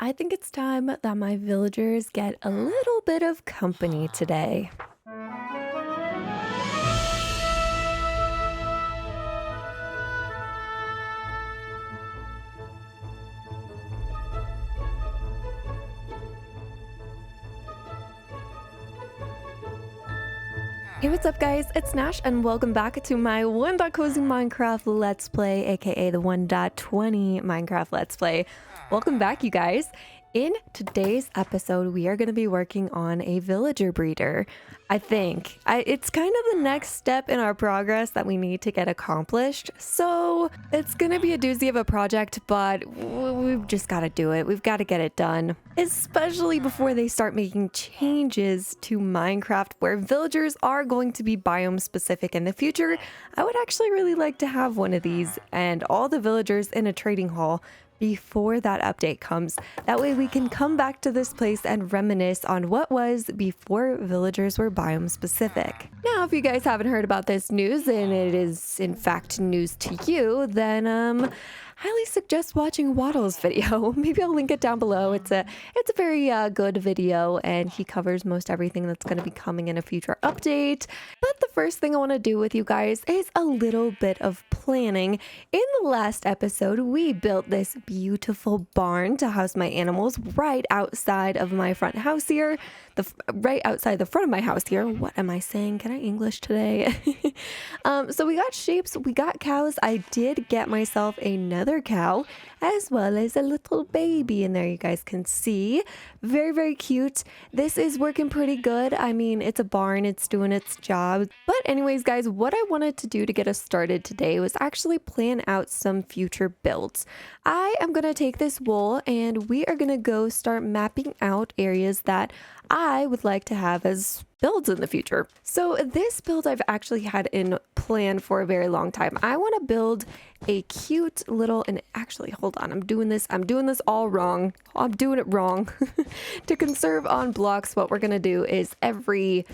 I think it's time that my villagers get a little bit of company today. Hey, what's up guys? It's Nash and welcome back to my 1.cozy Minecraft Let's Play, aka the 1.20 Minecraft Let's Play. Welcome back, you guys. In today's episode, we are going to be working on a villager breeder. It's kind of the next step in our progress that we need to get accomplished. So it's going to be a doozy of a project, but we've just got to do it. We've got to get it done, especially before they start making changes to Minecraft where villagers are going to be biome specific in the future. I would actually really like to have one of these and all the villagers in a trading hall before that update comes. That way we can come back to this place and reminisce on what was before villagers were biome specific. Now, if you guys haven't heard about this news and it is in fact news to you, then highly suggest watching Waddle's video. Maybe I'll link it down below. It's a very good video and he covers most everything that's going to be coming in a future update. But the first thing I want to do with you guys is a little bit of planning. In the last episode, we built this beautiful barn to house my animals right outside of my front house here. Right outside the front of my house here. What am I saying? Can I English today? So we got sheep, we got cows. I did get myself another cow as well as a little baby in there, you guys can see. Very, very cute. This is working pretty good. I mean, it's a barn, it's doing its job. But anyways, guys, what I wanted to do to get us started today was actually plan out some future builds. I am going to take this wool and we are going to go start mapping out areas that I would like to have as builds in the future. So this build I've actually had in plan for a very long time. I want to build a cute little, and actually hold on, I'm doing this all wrong. I'm doing it wrong. To conserve on blocks, what we're gonna do is every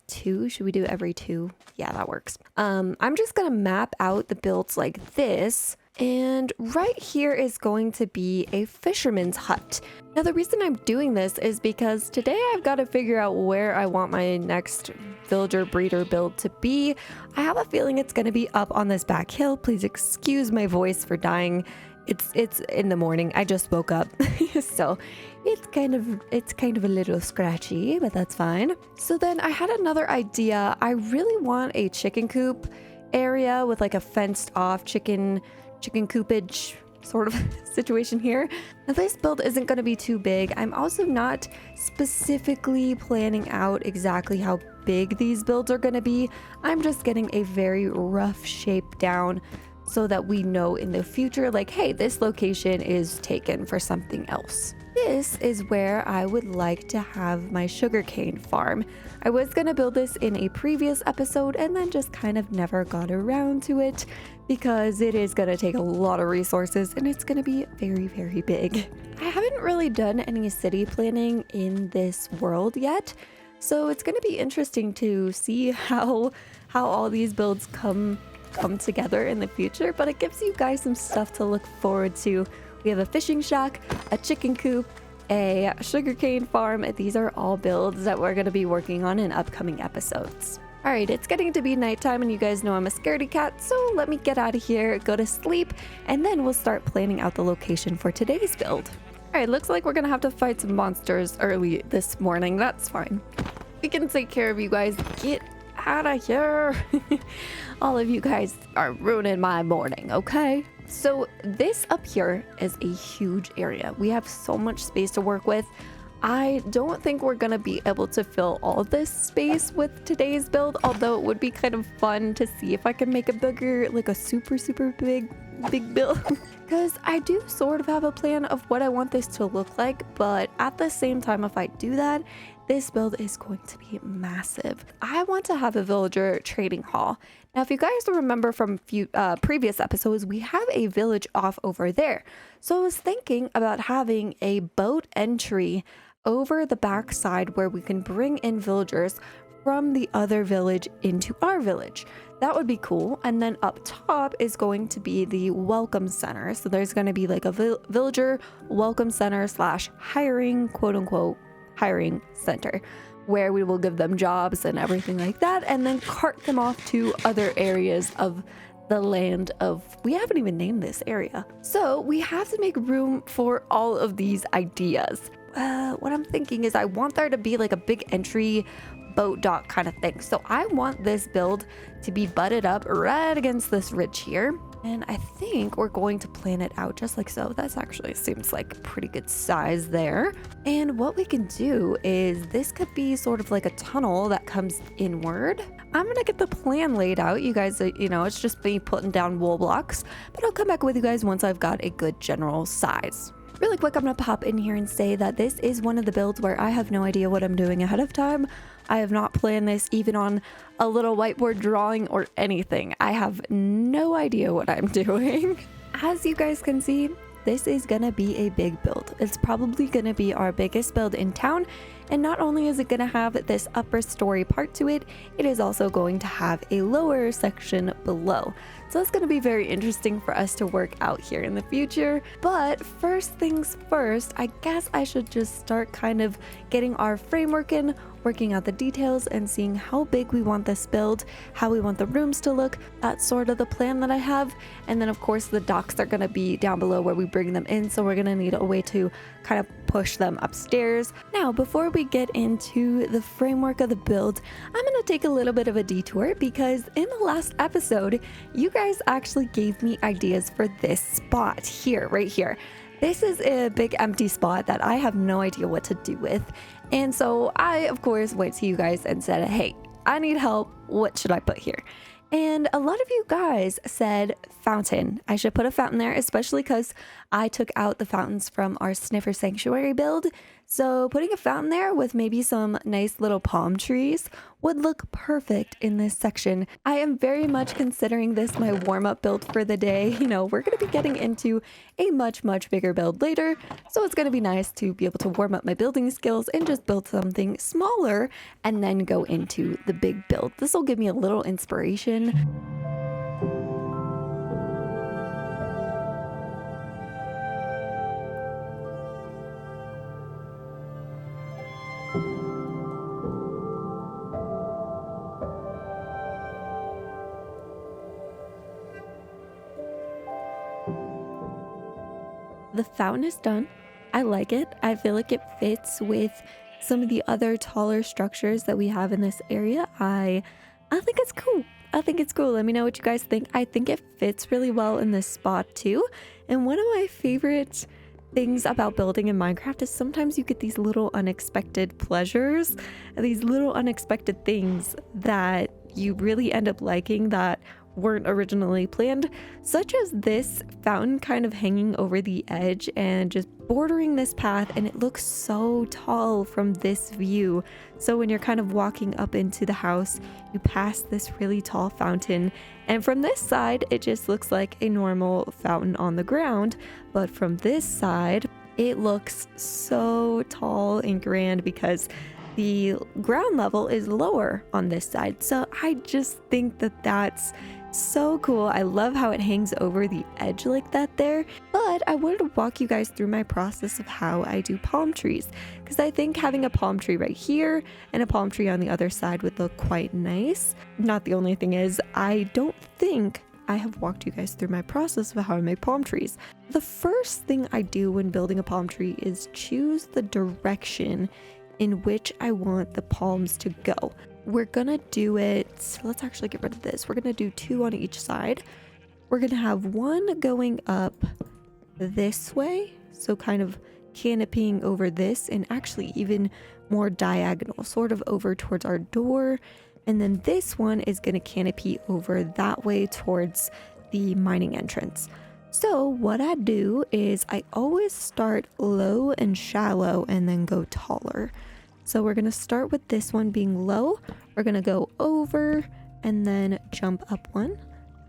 two, should we do every two? Yeah, that works. I'm just gonna map out the builds like this. And right here is going to be a fisherman's hut. Now, the reason I'm doing this is because today I've got to figure out where I want my next villager breeder build to be. I have a feeling it's going to be up on this back hill. Please excuse my voice for dying. It's in the morning. I just woke up. So it's kind of a little scratchy, but that's fine. So then I had another idea. I really want a chicken coop area with like a fenced off chicken coopage sort of situation here. Now, this build isn't going to be too big. I'm also not specifically planning out exactly how big these builds are going to be. I'm just getting a very rough shape down so that we know in the future, like, hey, this location is taken for something else. This is where I would like to have my sugarcane farm. I was going to build this in a previous episode and then just kind of never got around to it because it is going to take a lot of resources and it's going to be very, very big. I haven't really done any city planning in this world yet, so it's going to be interesting to see how all these builds come together in the future, but it gives you guys some stuff to look forward to. We have a fishing shack, a chicken coop, a sugarcane farm. These are all builds that we're going to be working on in upcoming episodes. All right, it's getting to be nighttime and you guys know I'm a scaredy cat, so let me get out of here, go to sleep, and then we'll start planning out the location for today's build. All right, looks like we're going to have to fight some monsters early this morning. That's fine. We can take care of you guys. Get out of here. All of you guys are ruining my morning, okay? So this up here is a huge area. We have so much space to work with. I don't think we're gonna be able to fill all this space with today's build, although it would be kind of fun to see if I can make a bigger, like a super big build. Because I do sort of have a plan of what I want this to look like, but at the same time, if I do that, this build is going to be massive. I want to have a villager trading hall. Now, if you guys remember from previous episodes, we have a village off over there. So I was thinking about having a boat entry over the backside where we can bring in villagers from the other village into our village. That would be cool. And then up top is going to be the welcome center. So there's going to be like a villager welcome center slash hiring, quote unquote, hiring center, where we will give them jobs and everything like that, and then cart them off to other areas of the land of, we haven't even named this area. So we have to make room for all of these ideas. What I'm thinking is I want there to be like a big entry boat dock kind of thing. So I want this build to be butted up right against this ridge here. And I think we're going to plan it out just like so. That's actually seems like a pretty good size there. And what we can do is this could be sort of like a tunnel that comes inward. I'm gonna get the plan laid out. You guys, you know, it's just me putting down wool blocks, but I'll come back with you guys once I've got a good general size. Really quick, I'm gonna pop in here and say that this is one of the builds where I have no idea what I'm doing ahead of time. I have not planned this even on a little whiteboard drawing or anything. I have no idea what I'm doing. As you guys can see, this is gonna be a big build. It's probably gonna be our biggest build in town. And not only is it gonna have this upper story part to it, it is also going to have a lower section below. So it's gonna be very interesting for us to work out here in the future. But first things first, I guess I should just start kind of getting our framework in, working out the details and seeing how big we want this build, how we want the rooms to look. That's sort of the plan that I have. And then of course the docks are gonna be down below where we bring them in. So we're gonna need a way to kind of push them upstairs. Now, before we get into the framework of the build, I'm gonna take a little bit of a detour because in the last episode, you guys actually gave me ideas for this spot here, right here. This is a big empty spot that I have no idea what to do with. And so I, of course, went to you guys and said, hey, I need help. What should I put here? And a lot of you guys said fountain. I should put a fountain there, especially because I took out the fountains from our Sniffer Sanctuary build. So putting a fountain there with maybe some nice little palm trees would look perfect in this section. I am very much considering this my warm-up build for the day. You know, we're going to be getting into a much bigger build later. So it's going to be nice to be able to warm up my building skills and just build something smaller and then go into the big build. This will give me a little inspiration. The fountain is done. I like it. I feel like it fits with some of the other taller structures that we have in this area. I think it's cool. I think it's cool. Let me know what you guys think. I think it fits really well in this spot too. And one of my favorite things about building in Minecraft is sometimes you get these little unexpected pleasures, these little unexpected things that you really end up liking that weren't originally planned, such as this fountain kind of hanging over the edge and just bordering this path, and it looks so tall from this view. So when you're kind of walking up into the house, you pass this really tall fountain, and from this side it just looks like a normal fountain on the ground, but from this side it looks so tall and grand because the ground level is lower on this side. So I just think that that's so cool. I love how it hangs over the edge like that there. But I wanted to walk you guys through my process of how I do palm trees, because I think having a palm tree right here and a palm tree on the other side would look quite nice. Not the only thing is, I don't think I have walked you guys through my process of how I make palm trees. The first thing I do when building a palm tree is choose the direction in which I want the palms to go. We're gonna do it, let's actually get rid of this. We're gonna do 2 on each side. We're gonna have one going up this way, so kind of canopying over this, and actually even more diagonal, sort of over towards our door. And then this one is gonna canopy over that way towards the mining entrance. So what I do is I always start low and shallow and then go taller. So we're going to start with this one being low. We're going to go over and then jump up one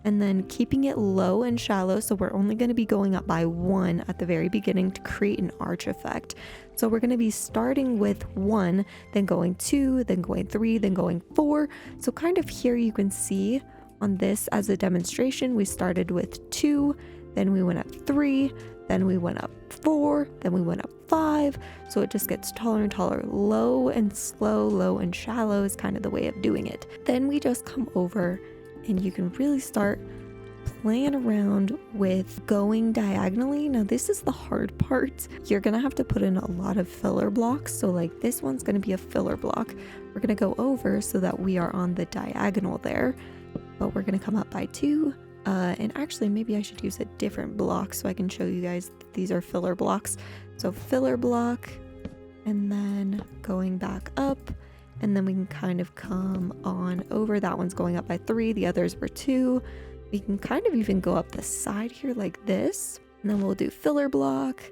and then keeping it low and shallow. So we're only going to be going up by 1 at the very beginning to create an arch effect. So we're going to be starting with 1, then going 2, then going 3, then going 4. So kind of here you can see on this as a demonstration, we started with 2, then we went up 3, then we went up 4, then we went up 5. So it just gets taller and taller. Low and slow, low and shallow is kind of the way of doing it. Then we just come over and you can really start playing around with going diagonally. Now this is the hard part. You're gonna have to put in a lot of filler blocks. So like this one's gonna be a filler block. We're gonna go over so that we are on the diagonal there, but we're gonna come up by 2. And actually maybe I should use a different block so I can show you guys these are filler blocks. So filler block, and then going back up, and then we can kind of come on over. That one's going up by 3, the others were 2. We can kind of even go up the side here like this, and then we'll do filler block,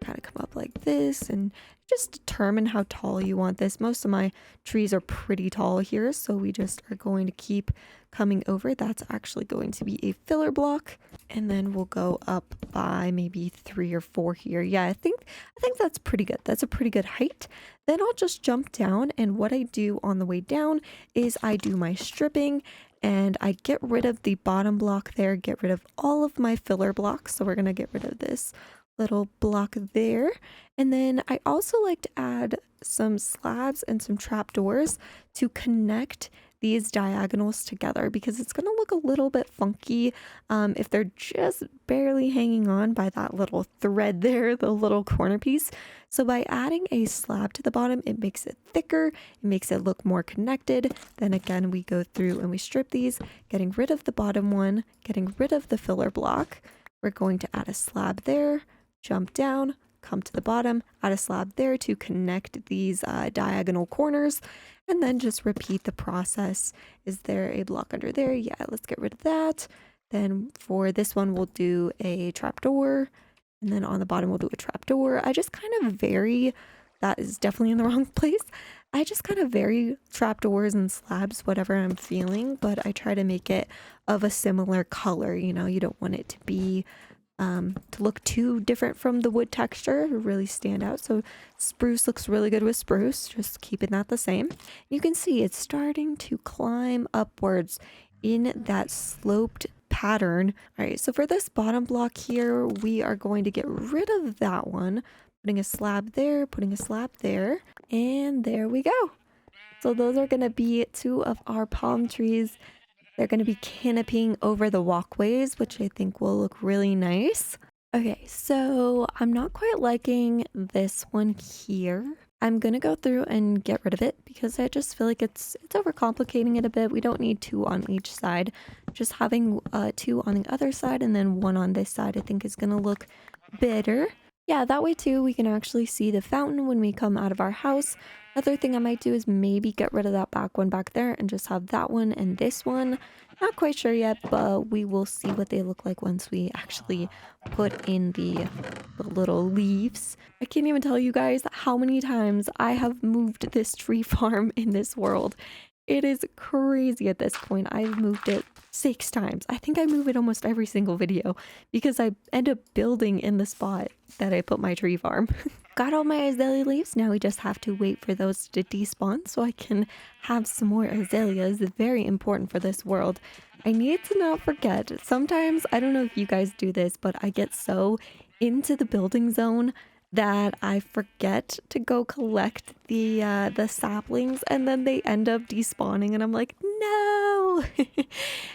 kind of come up like this, and just determine how tall you want this. Most of my trees are pretty tall here, so we just are going to keep coming over. That's actually going to be a filler block, and then we'll go up by maybe 3 or 4 here. Yeah, I think that's pretty good. That's a pretty good height. Then I'll just jump down, and what I do on the way down is I do my stripping, and I get rid of the bottom block there, get rid of all of my filler blocks. So we're gonna get rid of this little block there. And then I also like to add some slabs and some trapdoors to connect these diagonals together, because it's going to look a little bit funky if they're just barely hanging on by that little thread there, the little corner piece. So by adding a slab to the bottom, it makes it thicker, it makes it look more connected. Then again, we go through and we strip these, getting rid of the bottom one, getting rid of the filler block. We're going to add a slab there, jump down, come to the bottom, add a slab there to connect these diagonal corners, and then just repeat the process. Is there a block under there? Yeah, let's get rid of that. Then for this one, we'll do a trapdoor, and then on the bottom, we'll do a trapdoor. I just kind of vary. That is definitely in the wrong place. I just kind of vary trapdoors and slabs, whatever I'm feeling, but I try to make it of a similar color. You know, you don't want it to be to look too different from the wood texture, really stand out. So spruce looks really good with spruce, just keeping that the same. You can see it's starting to climb upwards in that sloped pattern. All right, so for this bottom block here, we are going to get rid of that one, putting a slab there, putting a slab there, and there we go. So those are going to be 2 of our palm trees. They're going to be canopying over the walkways, which I think will look really nice. Okay, so I'm not quite liking this one here. I'm going to go through and get rid of it because I just feel like it's overcomplicating it a bit. We don't need 2 on each side. Just having 2 on the other side and then 1 on this side I think is going to look better. Yeah, that way too we can actually see the fountain when we come out of our house. Other thing I might do is maybe get rid of that back one back there and just have that one and this one. Not quite sure yet, but we will see what they look like once we actually put in the little leaves. I can't even tell you guys how many times I have moved this tree farm in this world. It is crazy at this point. I've moved it 6 times. I think I move it almost every single video because I end up building in the spot that I put my tree farm. Got all my azalea leaves. Now we just have to wait for those to despawn so I can have some more azaleas. It's very important for this world. I need to not forget. Sometimes, I don't know if you guys do this, but I get so into the building zone that I forget to go collect the saplings, and then they end up despawning and I'm like, no.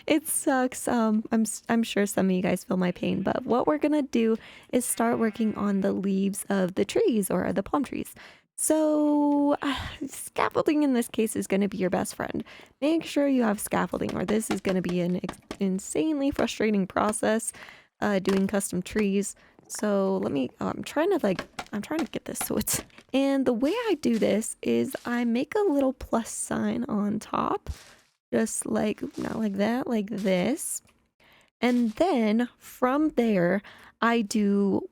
It sucks. I'm sure some of you guys feel my pain, but what we're gonna do is start working on the leaves of the trees or the palm trees. So scaffolding in this case is going to be your best friend. Make sure you have scaffolding or this is going to be an insanely frustrating process doing custom trees. So let me, I'm trying to get this so it's, and the way I do this is I make a little plus sign on top, just like, not like that, like this. And then from there, I do,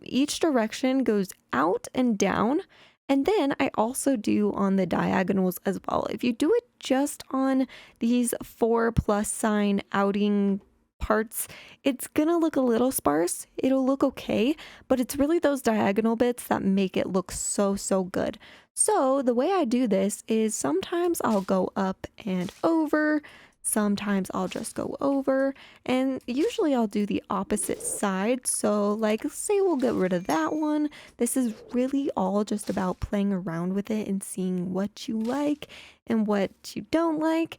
each direction goes out and down. And then I also do on the diagonals as well. If you do it just on these 4+ sign outing parts, it's gonna look a little sparse. It'll look okay, but it's really those diagonal bits that make it look so, so good. So the way I do this is sometimes I'll go up and over, sometimes I'll just go over, and usually I'll do the opposite side. So like, say we'll get rid of that one. This is really all just about playing around with it and seeing what you like and what you don't like.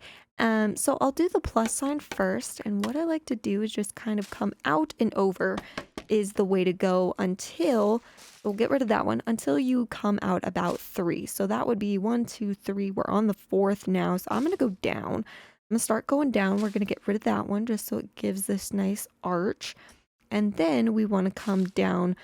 So I'll do the plus sign first, and what I like to do is just kind of come out and over is the way to go until, we'll get rid of that one, until you come out about 3. So that would be 1, 2, 3. We're on the 4th now, so I'm going to go down. I'm going to start going down. We're going to get rid of that one just so it gives this nice arch. And then we want to come down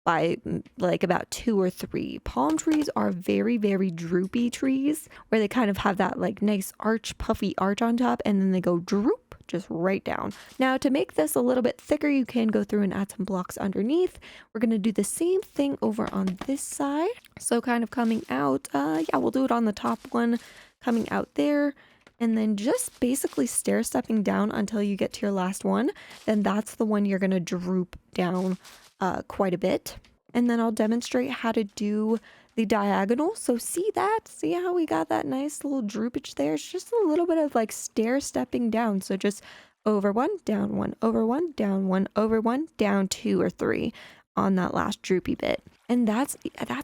by like about 2 or 3. Palm trees are very, very droopy trees where they kind of have that like nice arch, puffy arch on top, and then they go droop just right down. Now to make this a little bit thicker, you can go through and add some blocks underneath. We're going to do the same thing over on this side. So kind of coming out, yeah, we'll do it on the top one, coming out there. And then just basically stair stepping down until you get to your last one. Then that's the one you're going to droop down quite a bit. And then I'll demonstrate how to do the diagonal. So see that? See how we got that nice little droopage there? It's just a little bit of like stair stepping down. So just over 1, down 1, over 1, down 1, over 1, down 2 or 3 on that last droopy bit. And that's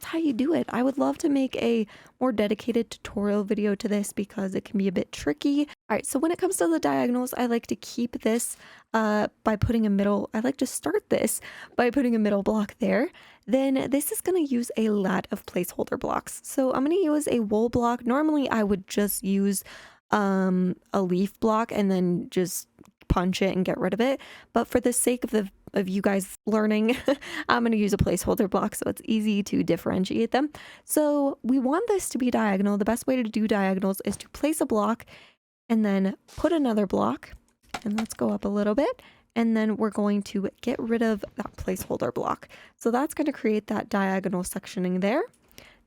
how you do it. I would love to make a more dedicated tutorial video to this because it can be a bit tricky. All right, so when it comes to the diagonals, I like to keep this by putting a middle. I like to start this by putting a middle block there. Then this is going to use a lot of placeholder blocks. So I'm going to use a wool block. Normally I would just use a leaf block and then just punch it and get rid of it. But for the sake of you guys learning, I'm going to use a placeholder block so it's easy to differentiate them. So we want this to be diagonal. The best way to do diagonals is to place a block and then put another block. And let's go up a little bit. And then we're going to get rid of that placeholder block. So that's going to create that diagonal sectioning there.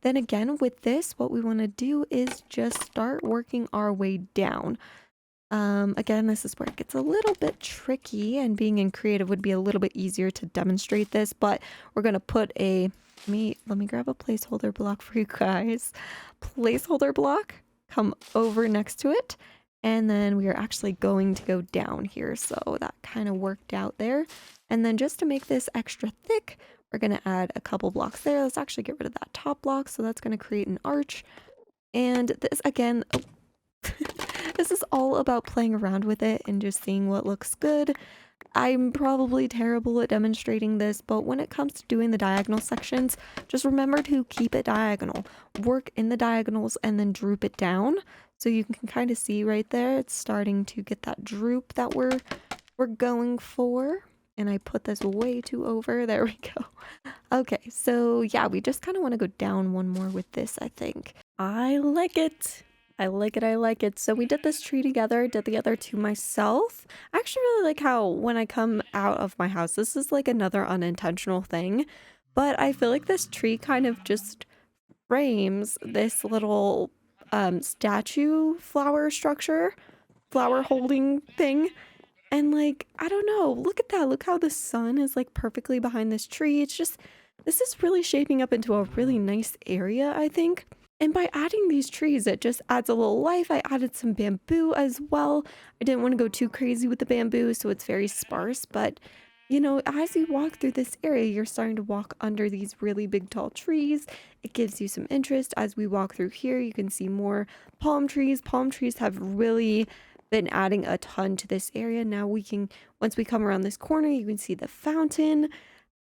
Then again, with this, what we want to do is just start working our way down. Again, this is where it gets a little bit tricky, and being in creative would be a little bit easier to demonstrate this, but we're going to put a, let me grab a placeholder block for you guys. Placeholder block, come over next to it, and then we are actually going to go down here. So that kind of worked out there. And then just to make this extra thick, we're going to add a couple blocks there. Let's actually get rid of that top block. So that's going to create an arch. And this again, this is all about playing around with it and just seeing what looks good. I'm probably terrible at demonstrating this, but when it comes to doing the diagonal sections, just remember to keep it diagonal. Work in the diagonals and then droop it down. So you can kind of see right there, it's starting to get that droop that we're going for. And I put this way too over. There we go. Okay, so yeah, we just kind of want to go down one more with this, I think. I like it. I like it, I like it. So we did this tree together, did the other two myself. I actually really like how when I come out of my house, this is like another unintentional thing, but I feel like this tree kind of just frames this little statue flower structure, flower holding thing. And like, I don't know, look at that. Look how the sun is like perfectly behind this tree. It's just, this is really shaping up into a really nice area, I think. And by adding these trees, it just adds a little life. I added some bamboo as well. I didn't want to go too crazy with the bamboo, so it's very sparse. But, you know, as you walk through this area, you're starting to walk under these really big, tall trees. It gives you some interest. As we walk through here, you can see more palm trees. Palm trees have really been adding a ton to this area. Now we can, once we come around this corner, you can see the fountain.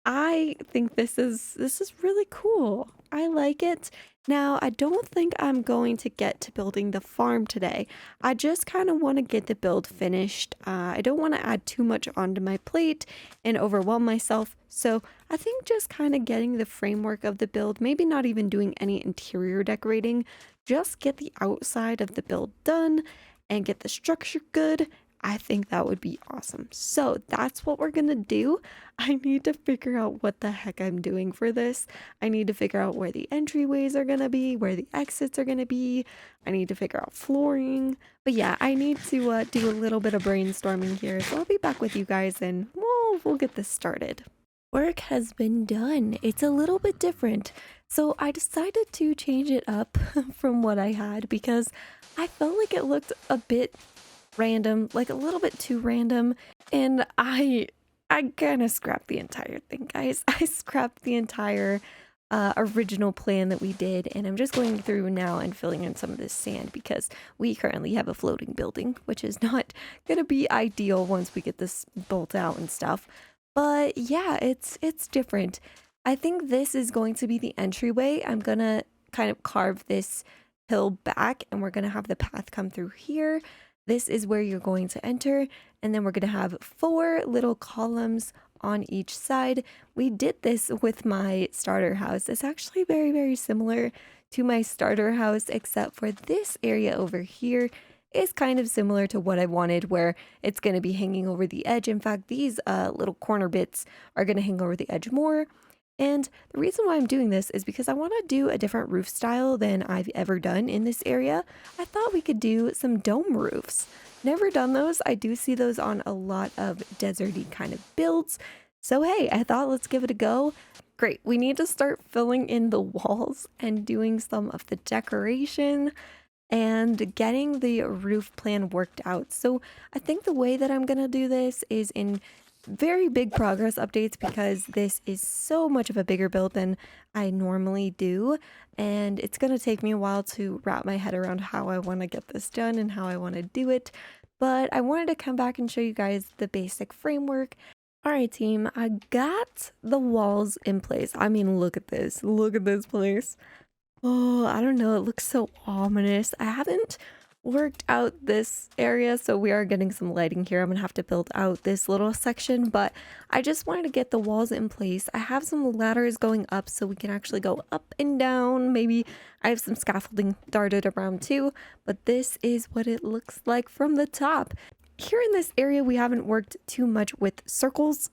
I think this is really cool. I like it. Now, I don't think I'm going to get to building the farm today. I just kind of want to get the build finished. I don't want to add too much onto my plate and overwhelm myself. So I think just kind of getting the framework of the build, maybe not even doing any interior decorating, just get the outside of the build done and get the structure good. I think that would be awesome. So that's what we're gonna do. I need to figure out what the heck I'm doing for this. I need to figure out where the entryways are gonna be, where the exits are gonna be. I need to figure out flooring. But yeah, I need to do a little bit of brainstorming here. So I'll be back with you guys and we'll get this started. Work has been done. It's a little bit different. So I decided to change it up from what I had because I felt like it looked a bit random, like a little bit too random, and I kind of scrapped the entire thing, guys. I scrapped the entire original plan that we did, and I'm just going through now and filling in some of this sand because we currently have a floating building, which is not gonna be ideal once we get this built out and stuff. But yeah, it's different. I think this is going to be the entryway. I'm gonna kind of carve this hill back, and we're gonna have the path come through here. This is where you're going to enter, and then we're going to have 4 little columns on each side. We did this with my starter house. It's actually very, very similar to my starter house, except for this area over here is kind of similar to what I wanted, where it's going to be hanging over the edge. In fact, these little corner bits are going to hang over the edge more. And the reason why I'm doing this is because I want to do a different roof style than I've ever done in this area. I thought we could do some dome roofs. Never done those. I do see those on a lot of deserty kind of builds. So hey, I thought let's give it a go. Great. We need to start filling in the walls and doing some of the decoration and getting the roof plan worked out. So I think the way that I'm going to do this is in very big progress updates because this is so much of a bigger build than I normally do, and it's going to take me a while to wrap my head around how I want to get this done and how I want to do it. But I wanted to come back and show you guys the basic framework. All right, team, I got the walls in place. I mean, look at this. Look at this place. Oh, I don't know. It looks so ominous. I haven't worked out this area, so we are getting some lighting here. I'm gonna have to build out this little section, but I just wanted to get the walls in place. I have some ladders going up so we can actually go up and down. Maybe I have some scaffolding darted around too, but this is what it looks like from the top. Here in this area, we haven't worked too much with circles,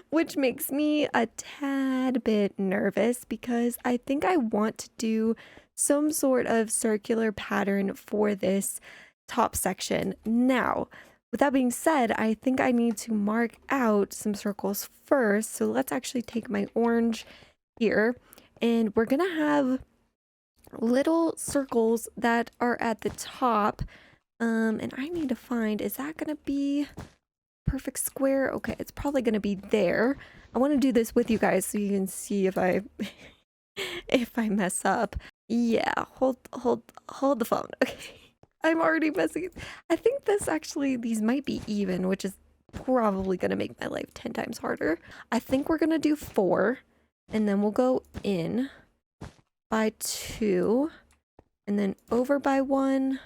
which makes me a tad bit nervous because I think I want to do some sort of circular pattern for this top section. Now, with that being said, I think I need to mark out some circles first. So let's actually take my orange here, and we're gonna have little circles that are at the top. And I need to find, is that gonna be perfect square? Okay, it's probably gonna be there. I want to do this with you guys so you can see if I if I mess up. Yeah, hold the phone. Okay. I'm already messing. I think these might be even, which is probably going to make my life 10 times harder. I think we're going to do 4, and then we'll go in by 2, and then over by 1.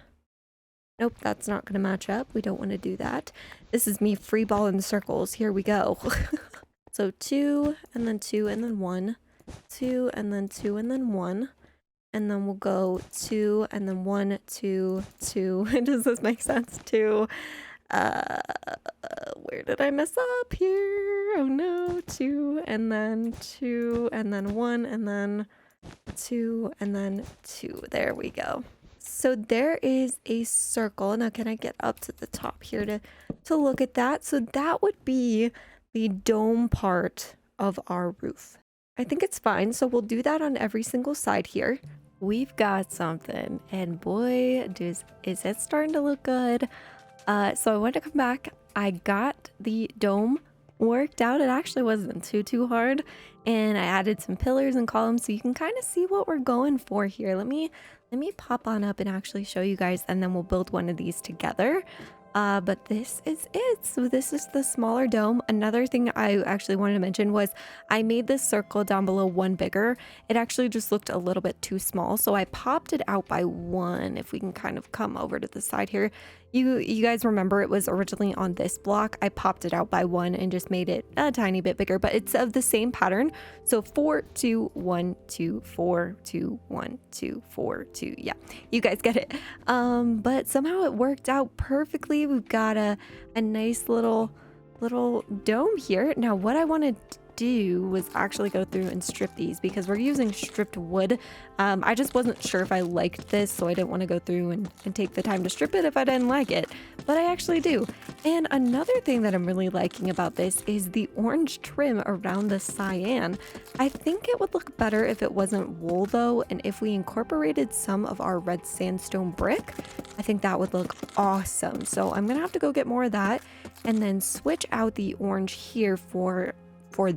Nope, that's not going to match up. We don't want to do that. This is me freeballing circles. Here we go. So 2, and then 2, and then 1. 2, and then 2, and then 1. And then we'll go 2, and then 1, 2, 2. Does this make sense? 2. Where did I mess up here? Oh no. 2, and then 2, and then 1, and then 2, and then 2. There we go. So there is a circle. Now can I get up to the top here to look at that? So that would be the dome part of our roof. I think it's fine. So we'll do that on every single side here. We've got something, and boy, is it starting to look good. So I want to come back. I got the dome worked out. It actually wasn't too hard, and I added some pillars and columns so you can kind of see what we're going for here. Let me pop on up and actually show you guys, and then we'll build one of these together. But this is it. So this is the smaller dome. Another thing I actually wanted to mention was I made this circle down below 1 bigger. It actually just looked a little bit too small, so I popped it out by 1. If we can kind of come over to the side here. You guys remember it was originally on this block. I popped it out by 1 and just made it a tiny bit bigger, but it's of the same pattern. So 4, 2, 1, 2, 4, 2, 1, 2, 4, 2. Yeah, you guys get it. But somehow it worked out perfectly see we've got a nice little dome here. Now what I wanted to do was actually go through and strip these because we're using stripped wood. I just wasn't sure if I liked this, so I didn't want to go through and take the time to strip it if I didn't like it, but I actually do. And another thing that I'm really liking about this is the orange trim around the cyan. I think it would look better if it wasn't wool though, and if we incorporated some of our red sandstone brick, I think that would look awesome. So I'm gonna have to go get more of that and then switch out the orange here for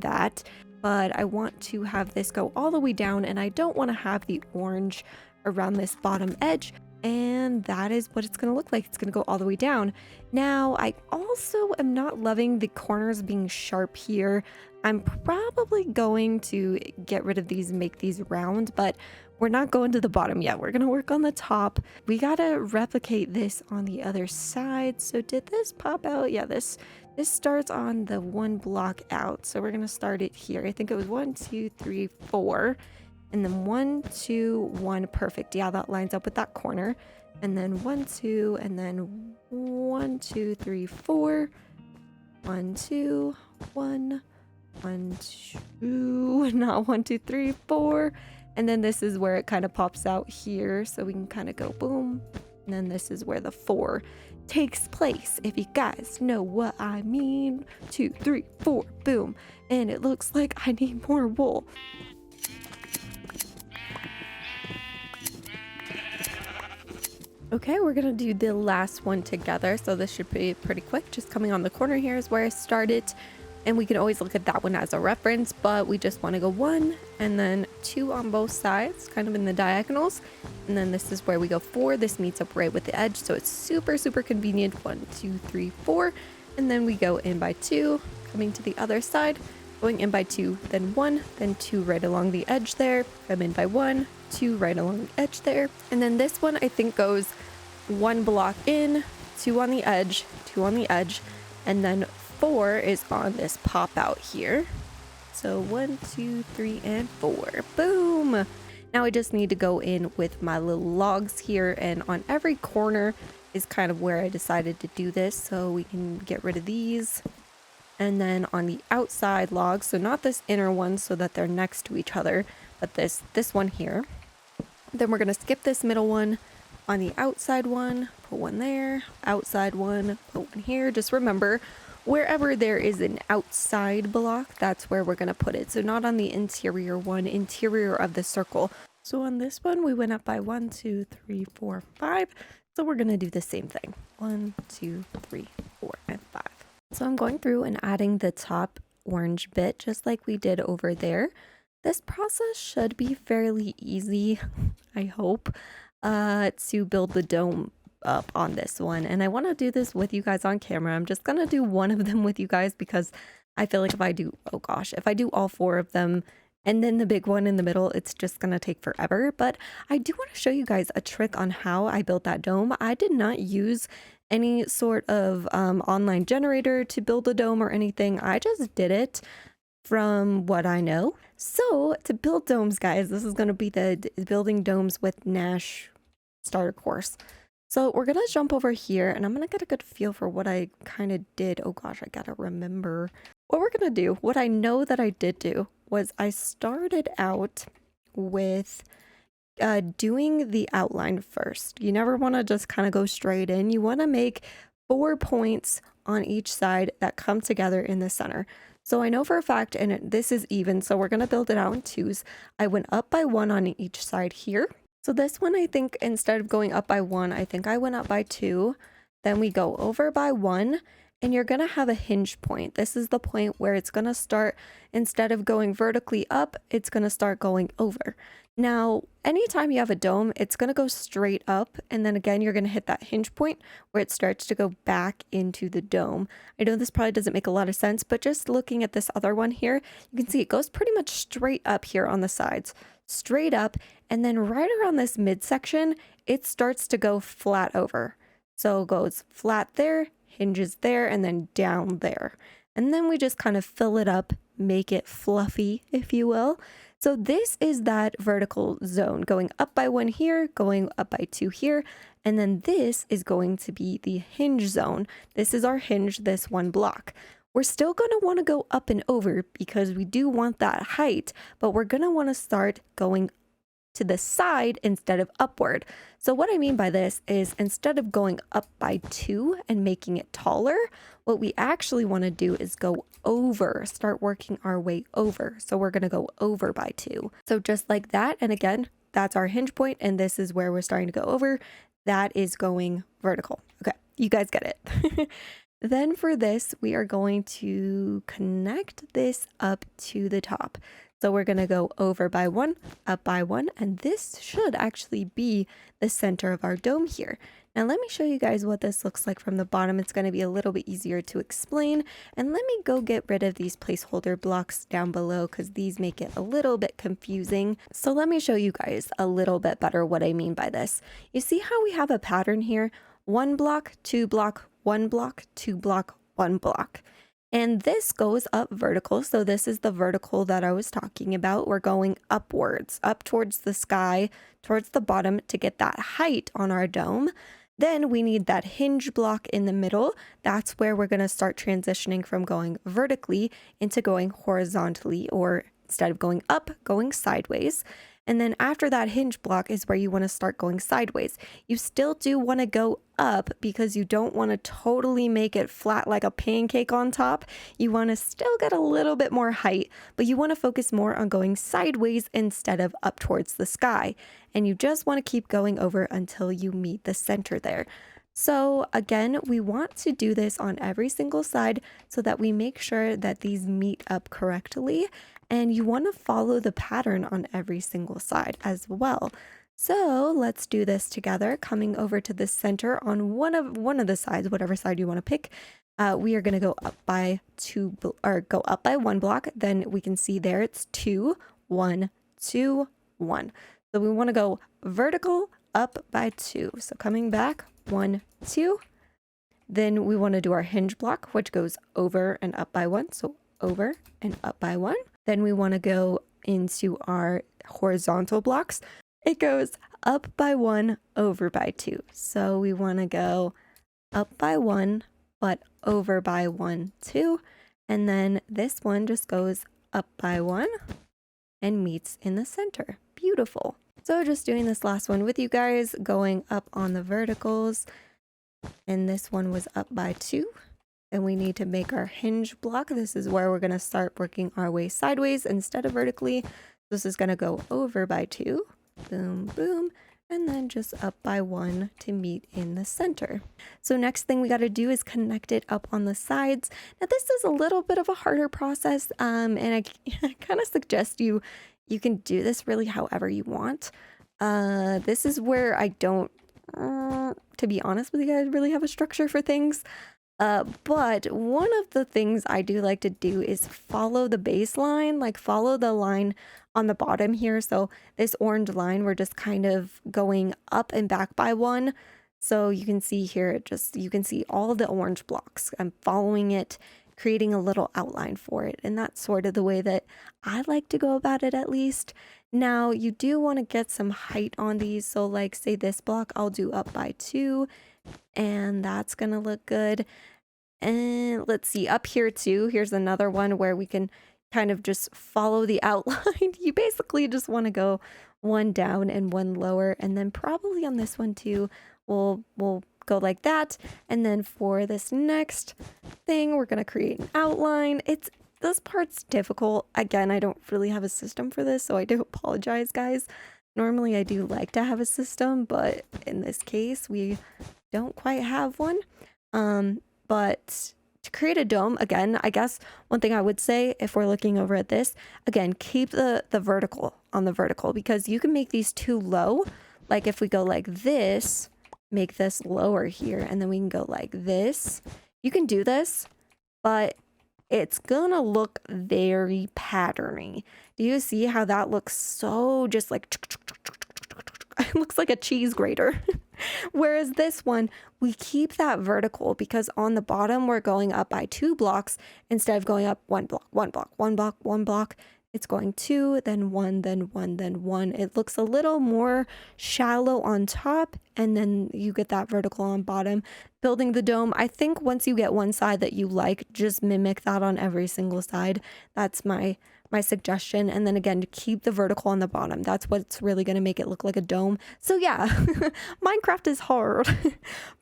that. But I want to have this go all the way down, and I don't want to have the orange around this bottom edge, and that is what it's going to look like. It's going to go all the way down. Now I also am not loving the corners being sharp here. I'm probably going to get rid of these and make these round, but we're not going to the bottom yet. We're going to work on the top. We got to replicate this on the other side. So did this pop out? Yeah, this starts on the one block out. So we're going to start it here. I think it was 1, 2, 3, 4. And then 1, 2, 1. Perfect. Yeah, that lines up with that corner. And then 1, 2, and then 1, 2, 3, 4. 1, 2, 1, 1, 2. Not 1, 2, 3, 4. And then this is where it kind of pops out here. So we can kind of go boom. And then this is where the 4 takes place, if you guys know what I mean. 2, 3, 4, boom. And it looks like I need more wool. Okay, we're gonna do the last one together, so this should be pretty quick. Just coming on the corner here is where I started, and we can always look at that one as a reference, but we just want to go 1 and then 2 on both sides, kind of in the diagonals. And then this is where we go 4. This meets up right with the edge, so it's super convenient. 1, 2, 3, 4, and then we go in by 2, coming to the other side, going in by 2, then 1, then 2 right along the edge there, come in by 1, 2 right along the edge there. And then this one I think goes 1 block in, 2 on the edge, 2 on the edge, and then 4 is on this pop out here. So 1, 2, 3, and 4. Boom! Now I just need to go in with my little logs here, and on every corner is kind of where I decided to do this, so we can get rid of these. And then on the outside logs, so not this inner one so that they're next to each other, but this one here. Then we're going to skip this middle one. On the outside one, put one there, outside one, put one here. Just remember, wherever there is an outside block, that's where we're going to put it. So not on the interior one, interior of the circle. So on this one, we went up by 1, 2, 3, 4, 5. So we're going to do the same thing. 1, 2, 3, 4, and 5. So I'm going through and adding the top orange bit, just like we did over there. This process should be fairly easy, I hope, to build the dome up on this one. And I want to do this with you guys on camera. I'm just going to do one of them with you guys because I feel like if I do, oh gosh, if I do all 4 of them and then the big one in the middle, it's just going to take forever. But I do want to show you guys a trick on how I built that dome. I did not use any sort of online generator to build a dome or anything. I just did it from what I know. So to build domes, guys, this is going to be the building domes with Nash starter course. So we're going to jump over here and I'm going to get a good feel for what I kind of did. Oh gosh, I got to remember what we're going to do. What I know that I did do was I started out with doing the outline first. You never want to just kind of go straight in. You want to make 4 points on each side that come together in the center. So I know for a fact, and this is even, so we're going to build it out in 2s. I went up by 1 on each side here. So this one, I think instead of going up by 1, I think I went up by 2. Then we go over by 1, and you're going to have a hinge point. This is the point where it's going to start, instead of going vertically up, it's going to start going over. Now, anytime you have a dome, it's going to go straight up, and then again, you're going to hit that hinge point where it starts to go back into the dome. I know this probably doesn't make a lot of sense, but just looking at this other one here, you can see it goes pretty much straight up here on the sides, straight up, and then right around this midsection, it starts to go flat over. So it goes flat there, hinges there, and then down there. And then we just kind of fill it up, make it fluffy, if you will. So this is that vertical zone going up by 1 here, going up by 2 here, and then this is going to be the hinge zone. This is our hinge, this one block. We're still going to want to go up and over because we do want that height, but we're going to want to start going to the side instead of upward. So what I mean by this is instead of going up by 2 and making it taller, what we actually want to do is go over, start working our way over. So we're going to go over by 2. So just like that. And again, that's our hinge point, and this is where we're starting to go over. That is going vertical. Okay, you guys get it. Then for this, we are going to connect this up to the top. So we're going to go over by 1, up by 1, and this should actually be the center of our dome here. Now let me show you guys what this looks like from the bottom. It's going to be a little bit easier to explain. And let me go get rid of these placeholder blocks down below because these make it a little bit confusing. So let me show you guys a little bit better what I mean by this. You see how we have a pattern here? 1 block, 2 block, 1 block, 2 block, 1 block. And this goes up vertical. So this is the vertical that I was talking about. We're going upwards, up towards the sky, towards the bottom to get that height on our dome. Then we need that hinge block in the middle. That's where we're going to start transitioning from going vertically into going horizontally, or instead of going up, going sideways. And then after that hinge block is where you want to start going sideways. You still do want to go up because you don't want to totally make it flat like a pancake on top. You want to still get a little bit more height, but you want to focus more on going sideways instead of up towards the sky. And you just want to keep going over until you meet the center there. So again, we want to do this on every single side so that we make sure that these meet up correctly. And you want to follow the pattern on every single side as well. So let's do this together, coming over to the center on one of the sides, whatever side you want to pick. We are going to go up by 1 block. Then we can see there it's 2, 1, 2, 1. So we want to go vertical up by 2. So coming back, 1, 2. Then we want to do our hinge block, which goes over and up by 1. So over and up by 1. Then we want to go into our horizontal blocks. It goes up by 1, over by 2. So we want to go up by 1, but over by 1, 2. And then this one just goes up by 1 and meets in the center. Beautiful. So just doing this last one with you guys, going up on the verticals. And this one was up by 2. And we need to make our hinge block. This is where we're going to start working our way sideways instead of vertically. This is going to go over by 2. Boom, boom. And then just up by 1 to meet in the center. So next thing we got to do is connect it up on the sides. Now this is a little bit of a harder process. And I kind of suggest you can do this really however you want. This is where I don't, to be honest with you guys, really have a structure for things. But one of the things I do like to do is follow the baseline, like follow the line on the bottom here. So this orange line, we're just kind of going up and back by 1. So you can see here, you can see all the orange blocks. I'm following it, creating a little outline for it. And that's sort of the way that I like to go about it, at least. Now you do want to get some height on these. So like say this block, I'll do up by 2. And that's going to look good. And let's see, up here too, here's another one where we can kind of just follow the outline. You basically just want to go 1 down and 1 lower. And then probably on this one too, we'll go like that. And then for this next thing, we're going to create an outline. This part's difficult. Again, I don't really have a system for this, so I do apologize, guys. Normally I do like to have a system, but in this case, we don't quite have one. But to create a dome, again, I guess one thing I would say if we're looking over at this, again, keep the vertical on the vertical, because you can make these too low. Like if we go like this, make this lower here, and then we can go like this. You can do this, but it's gonna look very patterny. Do you see how that looks so just like, it looks like a cheese grater. Whereas this one, we keep that vertical because on the bottom, we're going up by 2 blocks instead of going up 1 block, 1 block, 1 block, 1 block. It's going 2, then 1, then 1, then 1. It looks a little more shallow on top, and then you get that vertical on bottom. Building the dome, I think once you get one side that you like, just mimic that on every single side. That's my suggestion. And then again, keep the vertical on the bottom. That's what's really going to make it look like a dome. So yeah, Minecraft is hard,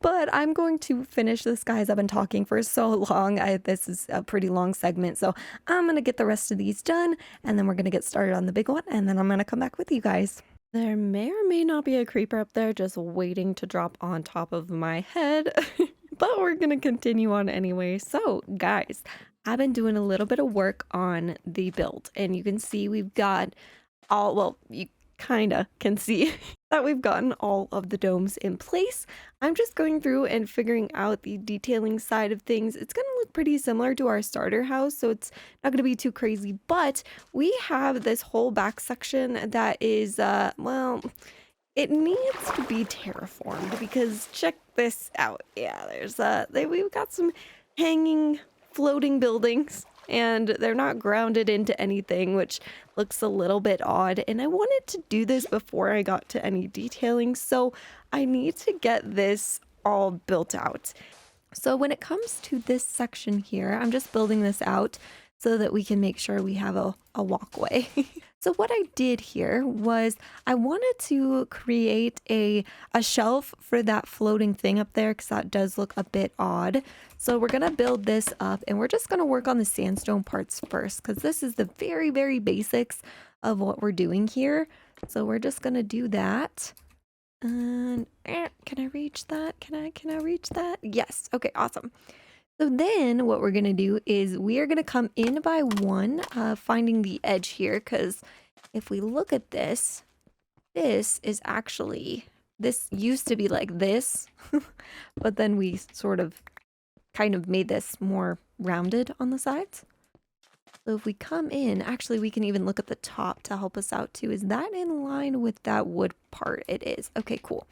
but I'm going to finish this, guys. I've been talking for so long. This is a pretty long segment, so I'm going to get the rest of these done, and then we're going to get started on the big one, and then I'm going to come back with you guys. There may or may not be a creeper up there just waiting to drop on top of my head, but we're going to continue on anyway. So guys, I've been doing a little bit of work on the build, and you can see we've got well, you kind of can see that we've gotten all of the domes in place. I'm just going through and figuring out the detailing side of things. It's going to look pretty similar to our starter house, so it's not going to be too crazy, but we have this whole back section that is, well, it needs to be terraformed, because check this out. Yeah, there's, we've got some hanging, floating buildings, and they're not grounded into anything, which looks a little bit odd. And I wanted to do this before I got to any detailing, so I need to get this all built out. So when it comes to this section here, I'm just building this out so that we can make sure we have a walkway. So what I did here was I wanted to create a shelf for that floating thing up there, because that does look a bit odd. So we're going to build this up, and we're just going to work on the sandstone parts first, because this is the very, very basics of what we're doing here. So we're just going to do that. And can I reach that? Can I reach that? Yes. Okay, awesome. So then what we're going to do is we are going to come in by one, finding the edge here, because if we look at this, this is actually, this used to be like this, but then we sort of kind of made this more rounded on the sides. So if we come in, actually we can even look at the top to help us out too. Is that in line with that wood part? It is. Okay, cool.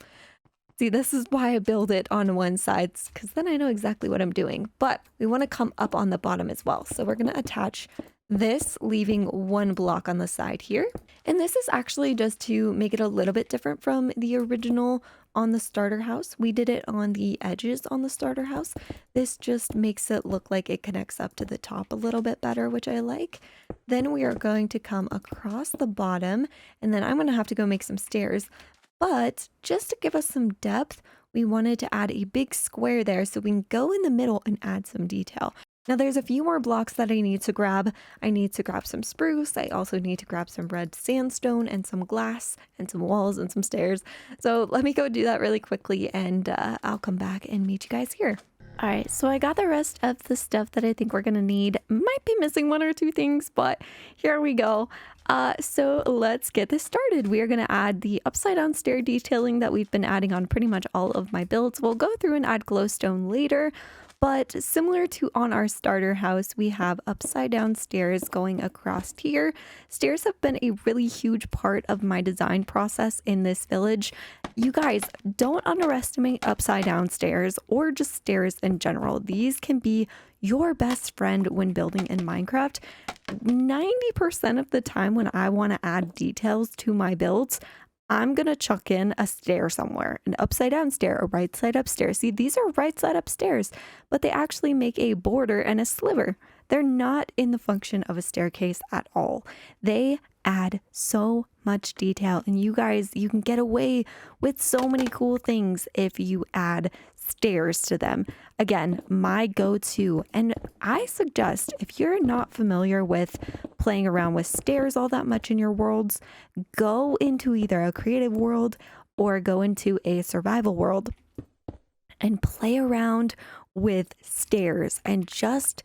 See, this is why I build it on one side, because then I know exactly what I'm doing. But we want to come up on the bottom as well. So we're going to attach this, leaving one block on the side here. And this is actually just to make it a little bit different from the original on the starter house. We did it on the edges on the starter house. This just makes it look like it connects up to the top a little bit better, which I like. Then we are going to come across the bottom, and then I'm going to have to go make some stairs. But just to give us some depth, we wanted to add a big square there so we can go in the middle and add some detail. Now there's a few more blocks that I need to grab. I need to grab some spruce. I also need to grab some red sandstone and some glass and some walls and some stairs. So let me go do that really quickly, and I'll come back and meet you guys here. All right, so I got the rest of the stuff that I think we're gonna need. Might be missing one or two things, but here we go. So let's get this started. We are gonna add the upside down stair detailing that we've been adding on pretty much all of my builds. We'll go through and add glowstone later, but similar to on our starter house, we have upside down stairs going across here. Stairs have been a really huge part of my design process in this village. You guys, don't underestimate upside down stairs or just stairs in general. These can be your best friend when building in Minecraft. 90% of the time when I want to add details to my builds, I'm going to chuck in a stair somewhere, an upside down stair, a right side up stair. See, these are right side up stairs, but they actually make a border and a sliver. They're not in the function of a staircase at all. They add so much detail, and you guys, you can get away with so many cool things if you add stairs to them. Again, my go-to, and I suggest if you're not familiar with playing around with stairs all that much in your worlds, go into either a creative world or go into a survival world and play around with stairs and just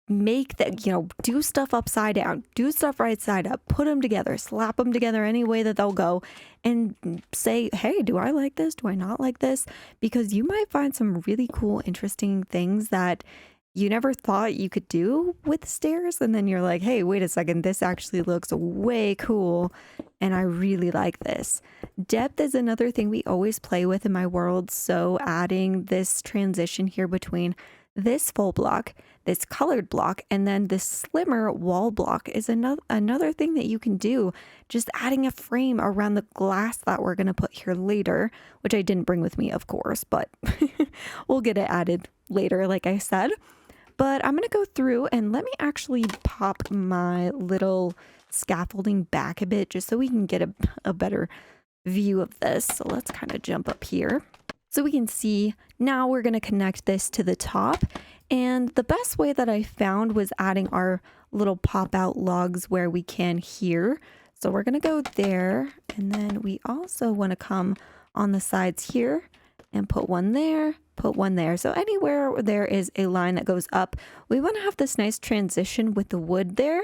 make that, you know, do stuff upside down, do stuff right side up, put them together, slap them together any way that they'll go, and say, hey, do I like this? Do I not like this? Because you might find some really cool, interesting things that you never thought you could do with stairs. And then you're like, hey, wait a second, this actually looks way cool. And I really like this. Depth is another thing we always play with in my world. So adding this transition here between this full block, this colored block, and then this slimmer wall block is another thing that you can do. Just adding a frame around the glass that we're going to put here later, which I didn't bring with me, of course, but we'll get it added later, like I said. But I'm going to go through and let me actually pop my little scaffolding back a bit just so we can get a better view of this. So let's kind of jump up here. So we can see now we're going to connect this to the top. And the best way that I found was adding our little pop out logs where we can here. So we're going to go there. And then we also want to come on the sides here and put one there, put one there. So anywhere where there is a line that goes up, we want to have this nice transition with the wood there.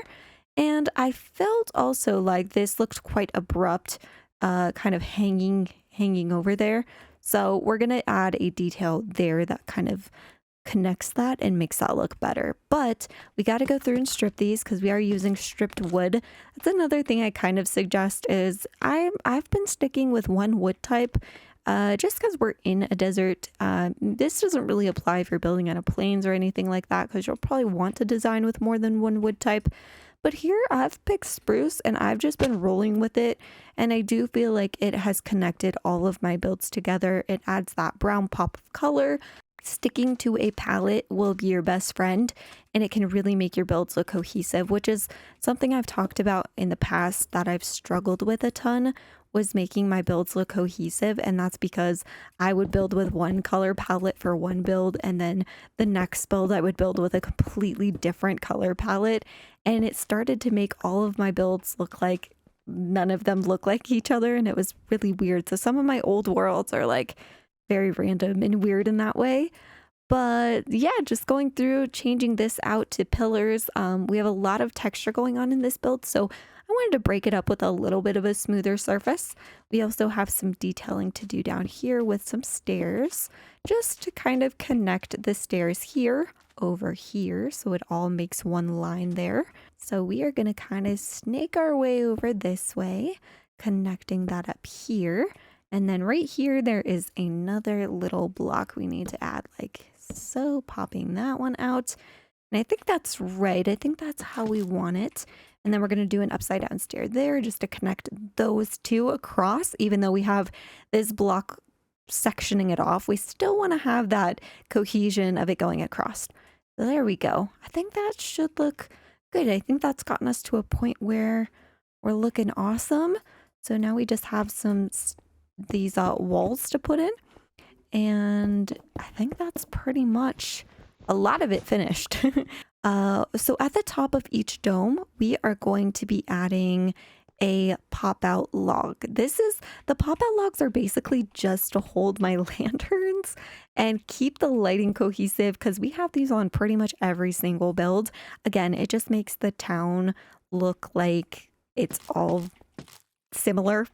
And I felt also like this looked quite abrupt, kind of hanging over there. So we're going to add a detail there that kind of connects that and makes that look better. But we got to go through and strip these because we are using stripped wood. That's another thing I kind of suggest is I've been sticking with one wood type just because we're in a desert. This doesn't really apply if you're building on a plains or anything like that because you'll probably want to design with more than one wood type. But here I've picked spruce and I've just been rolling with it. And I do feel like it has connected all of my builds together. It adds that brown pop of color. Sticking to a palette will be your best friend and it can really make your builds look cohesive, which is something I've talked about in the past that I've struggled with a ton, was making my builds look cohesive. And that's because I would build with one color palette for one build and then the next build I would build with a completely different color palette, and it started to make all of my builds look like none of them look like each other, and it was really weird. So some of my old worlds are like very random and weird in that way. But yeah, just going through changing this out to pillars. We have a lot of texture going on in this build, so I wanted to break it up with a little bit of a smoother surface. We also have some detailing to do down here with some stairs, just to kind of connect the stairs here over here so it all makes one line there. So we are going to kind of snake our way over this way, connecting that up here. And then right here, there is another little block we need to add, like so, popping that one out. And I think that's right. I think that's how we want it. And then we're going to do an upside down stair there just to connect those two across. Even though we have this block sectioning it off, we still want to have that cohesion of it going across. So there we go. I think that should look good. I think that's gotten us to a point where we're looking awesome. So now we just have these walls to put in, and I think that's pretty much a lot of it finished. So at the top of each dome we are going to be adding a pop out log. The pop out logs are basically just to hold my lanterns and keep the lighting cohesive because we have these on pretty much every single build. Again, it just makes the town look like it's all similar,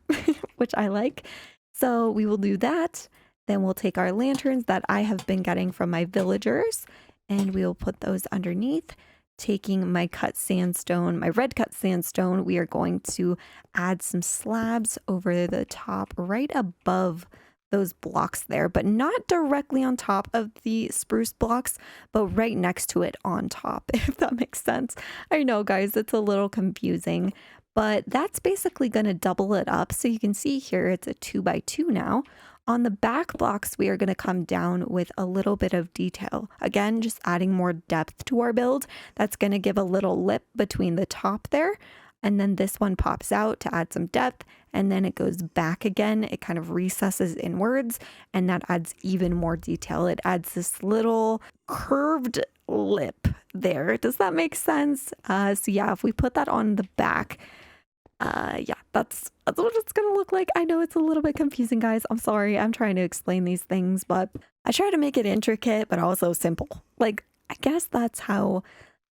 which I like. So we will do that. Then we'll take our lanterns that I have been getting from my villagers and we will put those underneath. Taking my cut sandstone, my red cut sandstone, we are going to add some slabs over the top right above those blocks there, but not directly on top of the spruce blocks, but right next to it on top, if that makes sense. I know, guys, it's a little confusing, but that's basically going to double it up. So you can see here, it's a 2x2 now. On the back blocks, we are going to come down with a little bit of detail. Again, just adding more depth to our build. That's going to give a little lip between the top there. And then this one pops out to add some depth. And then it goes back again. It kind of recesses inwards. And that adds even more detail. It adds this little curved lip there. Does that make sense? So yeah, if we put that on the back, yeah, that's what it's gonna look like. I know it's a little bit confusing, guys. I'm sorry. I'm trying to explain these things, but I try to make it intricate, but also simple. Like, I guess that's how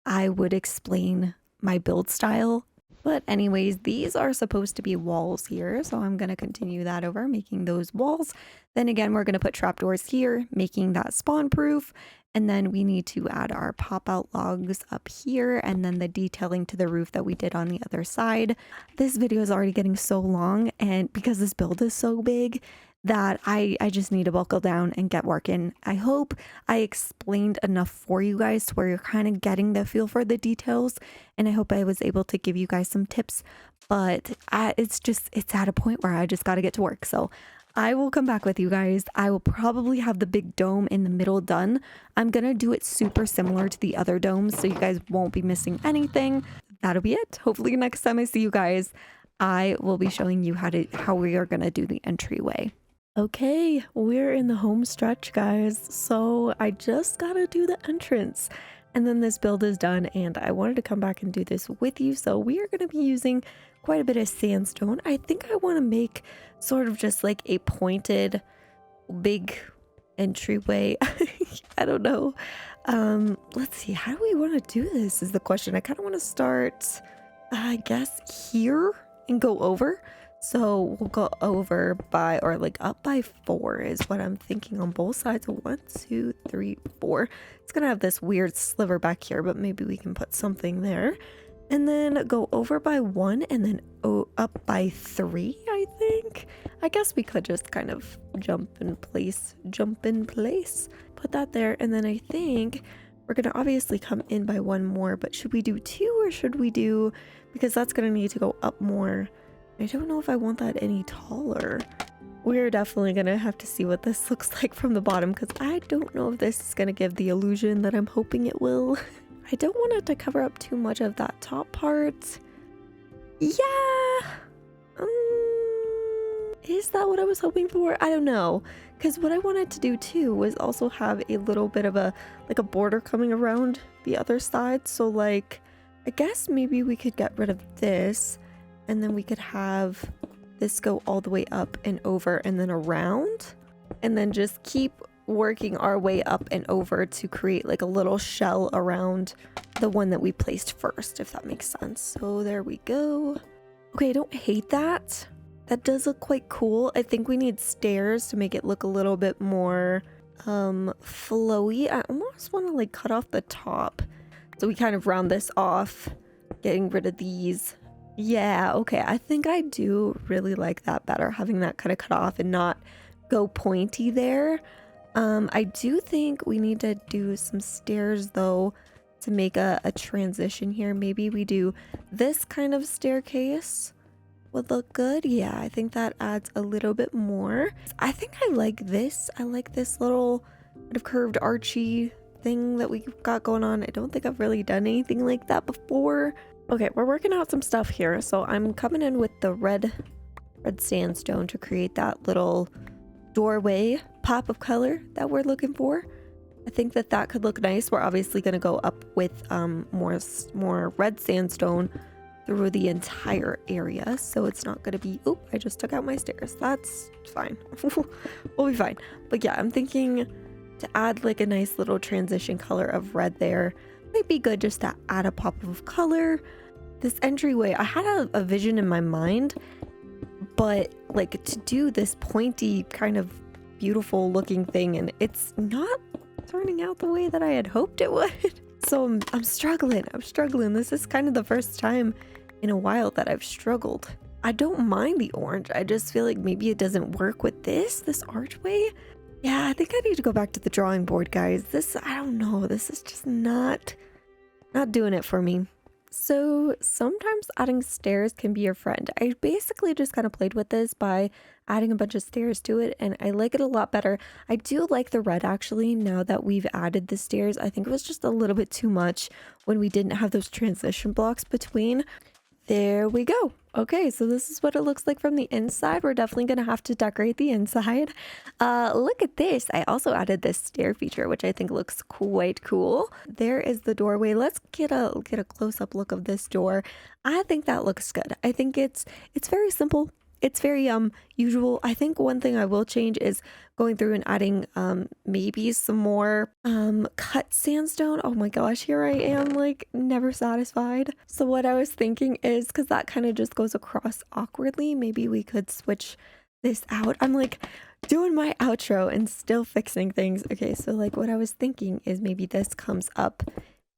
I would explain my build style. But anyways, these are supposed to be walls here, so I'm going to continue that over, making those walls. Then again, we're going to put trapdoors here, making that spawn proof. And then we need to add our pop-out logs up here, and then the detailing to the roof that we did on the other side. This video is already getting so long, and because this build is so big, that I just need to buckle down and get working. I hope I explained enough for you guys to where you're kind of getting the feel for the details, and I hope I was able to give you guys some tips, but it's at a point where I just got to get to work. So I will come back with you guys. I will probably have the big dome in the middle done. I'm going to do it super similar to the other domes so you guys won't be missing anything. That'll be it. Hopefully next time I see you guys, I will be showing you how we are going to do the entryway. Okay, we're in the home stretch, guys. So I just got to do the entrance and then this build is done, and I wanted to come back and do this with you. So we are going to be using quite a bit of sandstone. I think I want to make sort of just like a pointed big entryway. I don't know. Let's see, how do we want to do this is the question. I kind of want to start, I guess, here and go over. So we'll go over by, or like up by 4 is what I'm thinking on both sides. 1, 2, 3, 4. It's gonna have this weird sliver back here, but maybe we can put something there. And then go over by 1 and then up by 3, I think. I guess we could just kind of jump in place. Put that there, and then I think we're gonna obviously come in by 1 more, but should we do 2 or should we do, because that's gonna need to go up more. I don't know if I want that any taller. We're definitely gonna have to see what this looks like from the bottom, because I don't know if this is gonna give the illusion that I'm hoping it will. I don't want it to cover up too much of that top part. Yeah. Is that what I was hoping for? I don't know. Because what I wanted to do too was also have a little bit of a border coming around the other side. So like, I guess maybe we could get rid of this, and then we could have this go all the way up and over and then around, and then just keep working our way up and over to create like a little shell around the one that we placed first, if that makes sense. So there we go. Okay, I don't hate that. That does look quite cool. I think we need stairs to make it look a little bit more flowy. I almost want to like cut off the top, so we kind of round this off, getting rid of these. Yeah, okay, I think I do really like that better, having that kind of cut off and not go pointy there. I do think we need to do some stairs though to make a transition here. Maybe we do this kind of staircase would look good. Yeah, I think that adds a little bit more. I think I like this. I like this little kind of curved archy thing that we got going on. I don't think I've really done anything like that before. Okay, we're working out some stuff here. So I'm coming in with the red sandstone to create that little doorway pop of color that we're looking for. I think that could look nice. We're obviously going to go up with more red sandstone through the entire area, so it's not going to be, oop, I just took out my stairs. That's fine. We'll be fine. But yeah, I'm thinking to add like a nice little transition color of red there. Might be good just to add a pop of color. This entryway, I had a vision in my mind, but like to do this pointy kind of beautiful looking thing, and it's not turning out the way that I had hoped it would. So I'm struggling. This is kind of the first time in a while that I've struggled. I don't mind the orange. I just feel like maybe it doesn't work with this archway. Yeah, I think I need to go back to the drawing board, guys. I don't know. This is just not doing it for me. So sometimes adding stairs can be your friend. I basically just kind of played with this by adding a bunch of stairs to it, and I like it a lot better. I do like the red actually now that we've added the stairs. I think it was just a little bit too much when we didn't have those transition blocks between. There we go. Okay, so this is what it looks like from the inside. We're definitely going to have to decorate the inside. Look at this. I also added this stair feature, which I think looks quite cool. There is the doorway. Let's get a close-up look of this door. I think that looks good. I think it's very simple. It's very usual. I think one thing I will change is going through and adding maybe some more cut sandstone. Oh my gosh, here I am like never satisfied. So what I was thinking is, because that kind of just goes across awkwardly, maybe we could switch this out. I'm like doing my outro and still fixing things. Okay, so like what I was thinking is maybe this comes up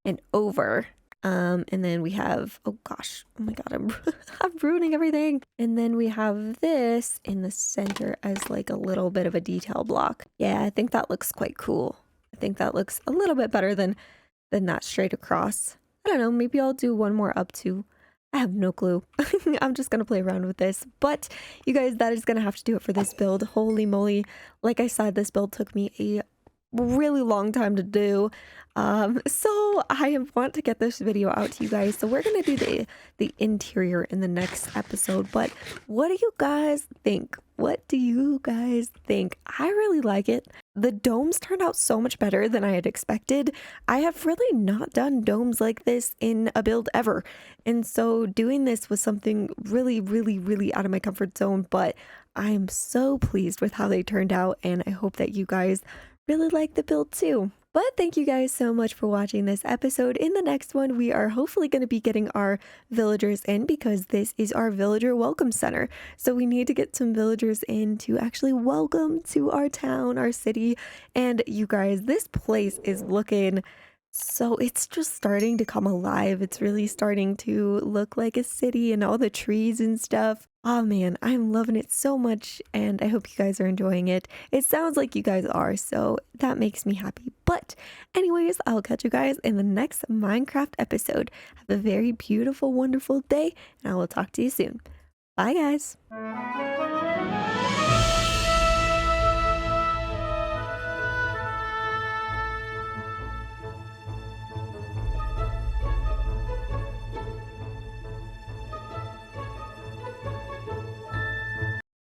and over. And then we have, oh gosh, oh my god, I'm ruining everything. And then we have this in the center as like a little bit of a detail block. Yeah, I think that looks quite cool. I think that looks a little bit better than that straight across. I don't know, maybe I'll do one more up too. I have no clue. I'm just gonna play around with this. But you guys, that is gonna have to do it for this build. Holy moly. Like I said, this build took me a really long time to do. So I want to get this video out to you guys. So we're gonna do the interior in the next episode. But what do you guys think? What do you guys think? I really like it. The domes turned out so much better than I had expected. I have really not done domes like this in a build ever. And so doing this was something really, really, really out of my comfort zone. But I'm so pleased with how they turned out. And I hope that you guys really like the build too. But thank you guys so much for watching this episode. In the next one, we are hopefully going to be getting our villagers in because this is our villager welcome center. So we need to get some villagers in to actually welcome to our town, our city. And you guys, this place is looking so, it's just starting to come alive. It's really starting to look like a city and all the trees and stuff. Oh man, I'm loving it so much and I hope you guys are enjoying it. It sounds like you guys are, so that makes me happy. But anyways, I'll catch you guys in the next Minecraft episode. Have a very beautiful, wonderful day and I will talk to you soon. Bye guys.